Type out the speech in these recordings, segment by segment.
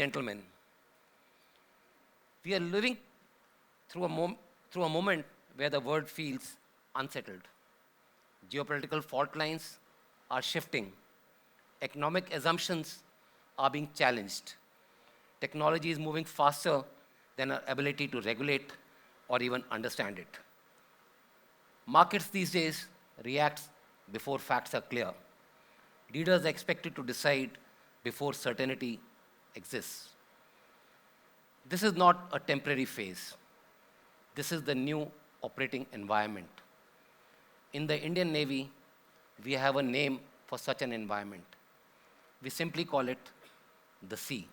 gentlemen, we are living through through a moment where the world feels unsettled. Geopolitical fault lines are shifting. Economic assumptions are being challenged. Technology is moving faster than our ability to regulate or even understand it. Markets these days react before facts are clear. Leaders are expected to decide before certainty exists. This is not a temporary phase. This is the new operating environment. In the Indian Navy, we have a name for such an environment. We simply call it the sea.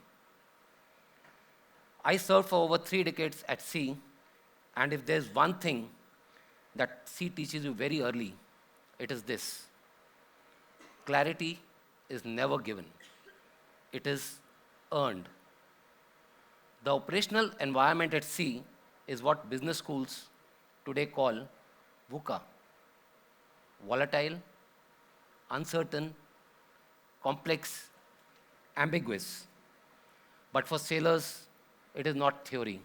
I served for over 3 decades at sea, and if there's one thing that sea teaches you very early, it is this: clarity is never given, it is earned. The operational environment at sea is what business schools today call VUCA: volatile, uncertain, complex, ambiguous. But for sailors, it is not theory,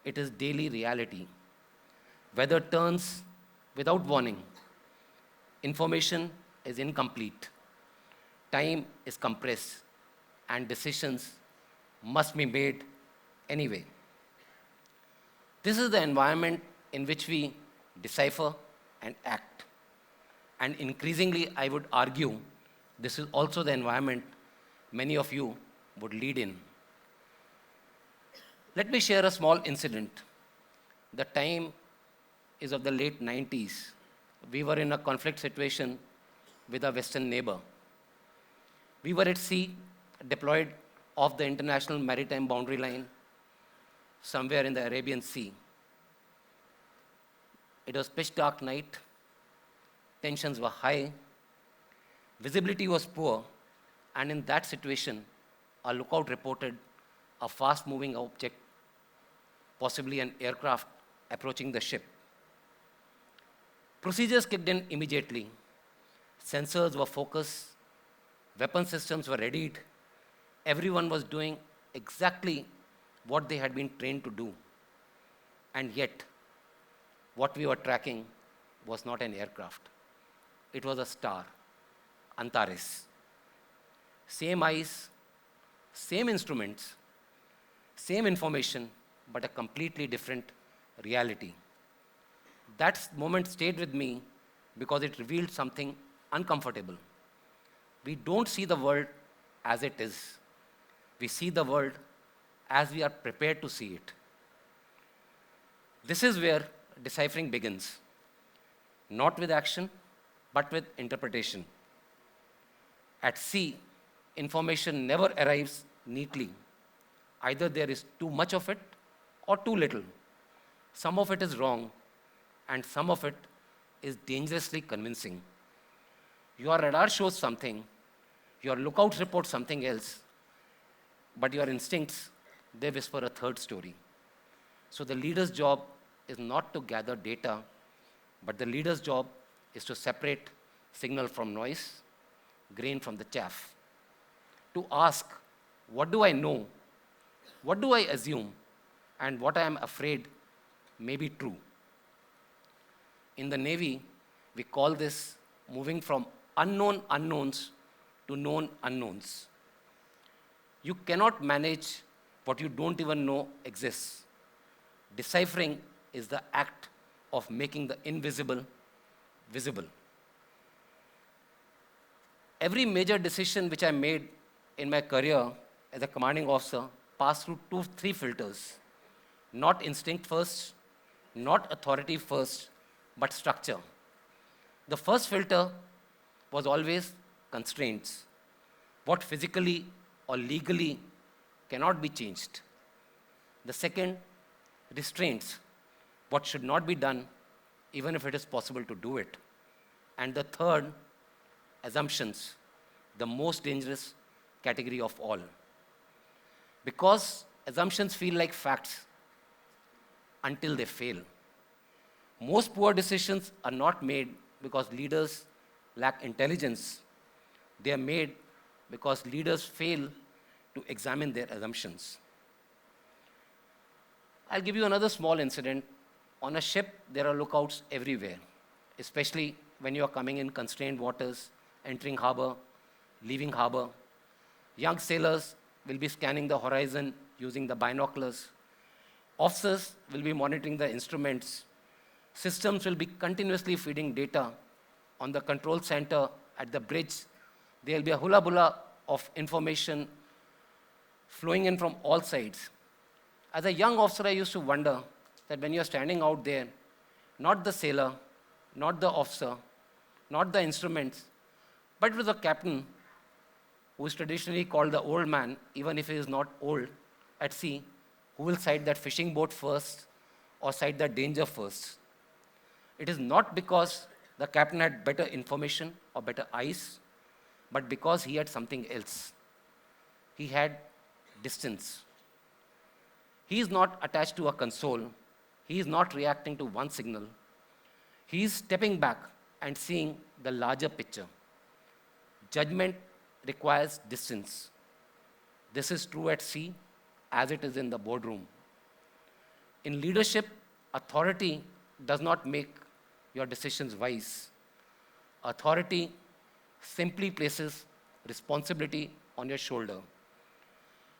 it is daily reality. Weather turns without warning, information is incomplete, time is compressed, and decisions must be made anyway. This is the environment in which we decipher and act. And increasingly, I would argue, this is also the environment many of you would lead in. Let me share a small incident. The time is of the late 90s. We were in a conflict situation with a Western neighbor. We were at sea, deployed off the international maritime boundary line, somewhere in the Arabian Sea. It was pitch dark night, tensions were high, visibility was poor, and in that situation, our lookout reported a fast-moving object, possibly an aircraft, approaching the ship. Procedures kicked in immediately. Sensors were focused, weapon systems were readied, everyone was doing exactly what they had been trained to do. And yet, what we were tracking was not an aircraft. It was a star, Antares. Same eyes, same instruments, same information, but a completely different reality. That moment stayed with me because it revealed something uncomfortable. We don't see the world as it is. We see the world as we are prepared to see it. This is where deciphering begins, not with action, but with interpretation. At sea, information never arrives neatly. Either there is too much of it or too little. Some of it is wrong, and some of it is dangerously convincing. Your radar shows something, your lookout reports something else, but your instincts, they whisper a third story. So the leader's job is not to gather data, but the leader's job is to separate signal from noise, grain from the chaff. To ask, what do I know? What do I assume? And what I am afraid may be true. In the Navy, we call this moving from unknown unknowns to known unknowns. You cannot manage what you don't even know exists. Deciphering is the act of making the invisible visible. Every major decision which I made in my career as a commanding officer passed through three filters. Not instinct first, not authority first, but structure. The first filter was always constraints. What physically or legally cannot be changed. The second, restraints. What should not be done, even if it is possible to do it. And the third, assumptions, the most dangerous category of all. Because assumptions feel like facts until they fail. Most poor decisions are not made because leaders lack intelligence. They are made because leaders fail to examine their assumptions. I'll give you another small incident. On a ship, there are lookouts everywhere, especially when you are coming in constrained waters, entering harbor, leaving harbor. Young sailors will be scanning the horizon using the binoculars. Officers will be monitoring the instruments. Systems will be continuously feeding data on the control center at the bridge. There will be a hula bula of information flowing in from all sides. As a young officer, I used to wonder that when you're standing out there, not the sailor, not the officer, not the instruments, but with the captain, who is traditionally called the old man, even if he is not old at sea, who will sight that fishing boat first or sight the danger first. It is not because the captain had better information or better eyes, but because he had something else. He had distance. He is not attached to a console. He is not reacting to one signal. He is stepping back and seeing the larger picture. Judgment requires distance. This is true at sea as it is in the boardroom. In leadership, authority does not make your decisions wise. Authority simply places responsibility on your shoulder.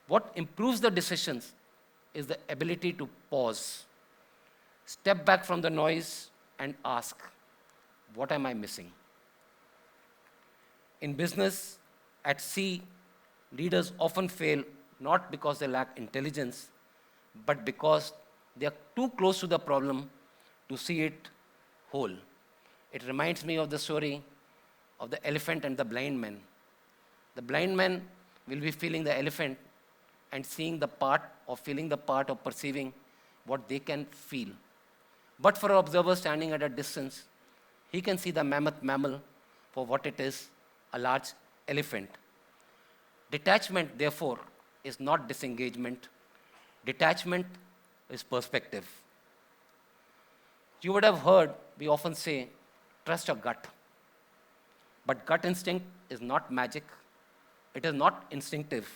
What improves the decisions is the ability to pause, step back from the noise, and ask, what am I missing? In business, at sea, leaders often fail not because they lack intelligence, but because they are too close to the problem to see it whole. It reminds me of the story of the elephant and the blind man. The blind man will be feeling the elephant and seeing the part of feeling the part of perceiving what they can feel. But for an observer standing at a distance, he can see the mammoth mammal for what it is, a large elephant. Detachment, therefore, is not disengagement. Detachment is perspective. You would have heard we often say, trust your gut. But gut instinct is not magic. It is not instinctive.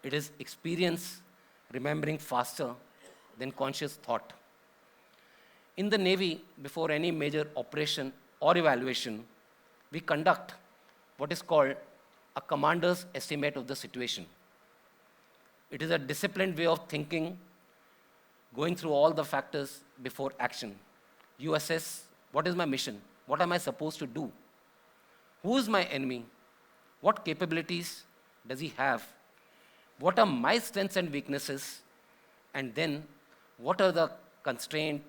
It is experience remembering faster than conscious thought. In the Navy, before any major operation or evaluation, we conduct what is called a commander's estimate of the situation. It is a disciplined way of thinking, going through all the factors before action. You assess, what is my mission? What am I supposed to do? Who is my enemy? What capabilities does he have? What are my strengths and weaknesses? And then, what are the constraints,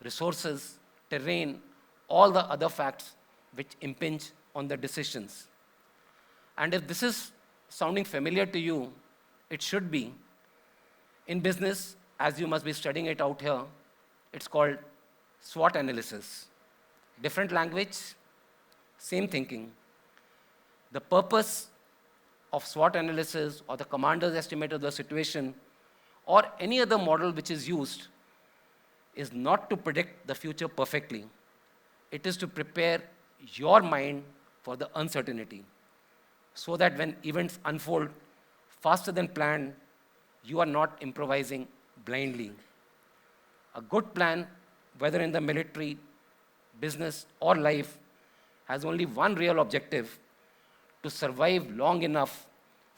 resources, terrain, all the other facts which impinge on the decisions? And if this is sounding familiar to you, it should be. In business, as you must be studying it out here, it's called SWOT analysis. Different language, same thinking. The purpose of SWOT analysis or the commander's estimate of the situation or any other model which is used is not to predict the future perfectly. It is to prepare your mind for the uncertainty so that when events unfold faster than planned, you are not improvising blindly. A good plan, whether in the military, business, or life, has only one real objective: to survive long enough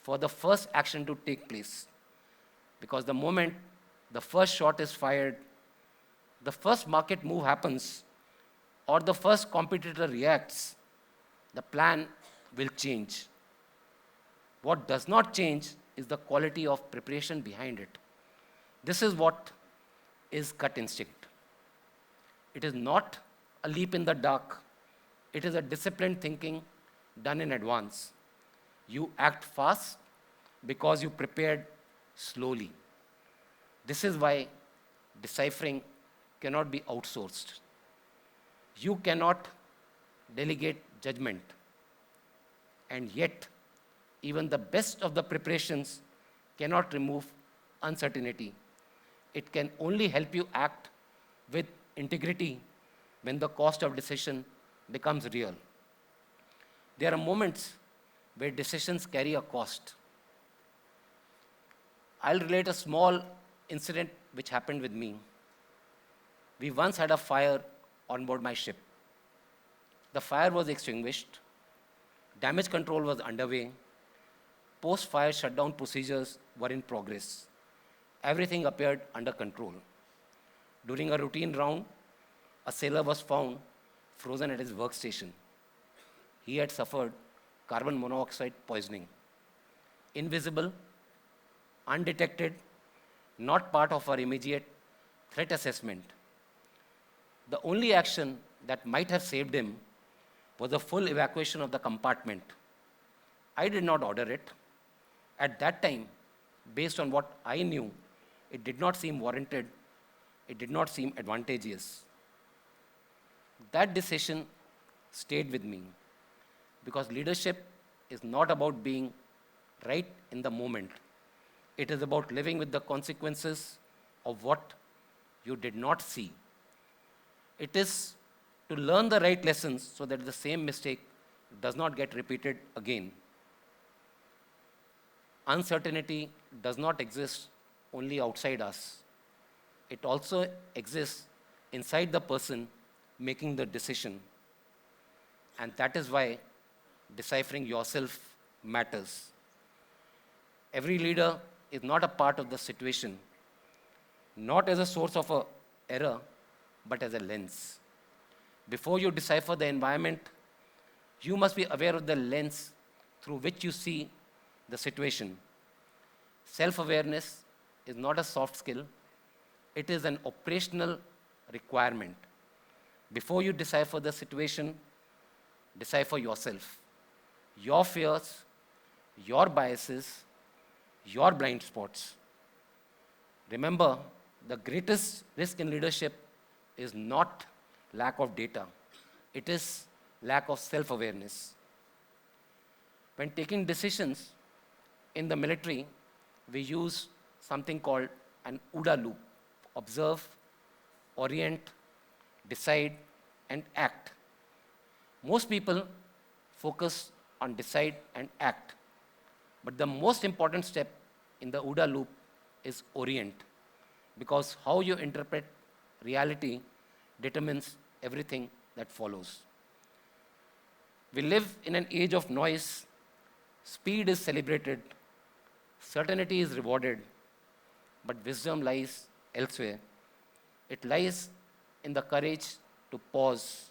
for the first action to take place. Because the moment the first shot is fired, the first market move happens, or the first competitor reacts, the plan will change. What does not change is the quality of preparation behind it. This is what is gut instinct. It is not a leap in the dark. It is a disciplined thinking done in advance. You act fast because you prepared slowly. This is why deciphering cannot be outsourced. You cannot delegate judgment. And yet, even the best of the preparations cannot remove uncertainty. It can only help you act with integrity when the cost of decision becomes real. There are moments where decisions carry a cost. I'll relate a small incident which happened with me. We once had a fire on board my ship. The fire was extinguished, damage control was underway, post fire shutdown procedures were in progress. Everything appeared under control. During a routine round, a sailor was found frozen at his workstation. He had suffered carbon monoxide poisoning. Invisible, undetected, not part of our immediate threat assessment. The only action that might have saved him was a full evacuation of the compartment. I did not order it. At that time, based on what I knew, it did not seem warranted, it did not seem advantageous. That decision stayed with me because leadership is not about being right in the moment. It is about living with the consequences of what you did not see. It is to learn the right lessons so that the same mistake does not get repeated again. Uncertainty does not exist only outside us. It also exists inside the person making the decision. And that is why deciphering yourself matters. Every leader is not a part of the situation, not as a source of a error, but as a lens. Before you decipher the environment, you must be aware of the lens through which you see the situation. Self-awareness is not a soft skill, it is an operational requirement. Before you decipher the situation, decipher yourself, your fears, your biases, your blind spots. Remember, the greatest risk in leadership is not lack of data, it is lack of self-awareness. When taking decisions in the military, we use something called an OODA loop: observe, orient, decide, and act. Most people focus on decide and act, but the most important step in the OODA loop is orient, because how you interpret reality determines everything that follows. We live in an age of noise. Speed is celebrated, certainty is rewarded, but wisdom lies elsewhere. It lies in the courage to pause,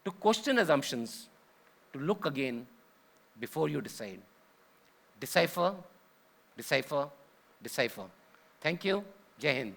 to question assumptions, to look again before you decide. Decipher, decipher, decipher. Thank you. Jai Hind.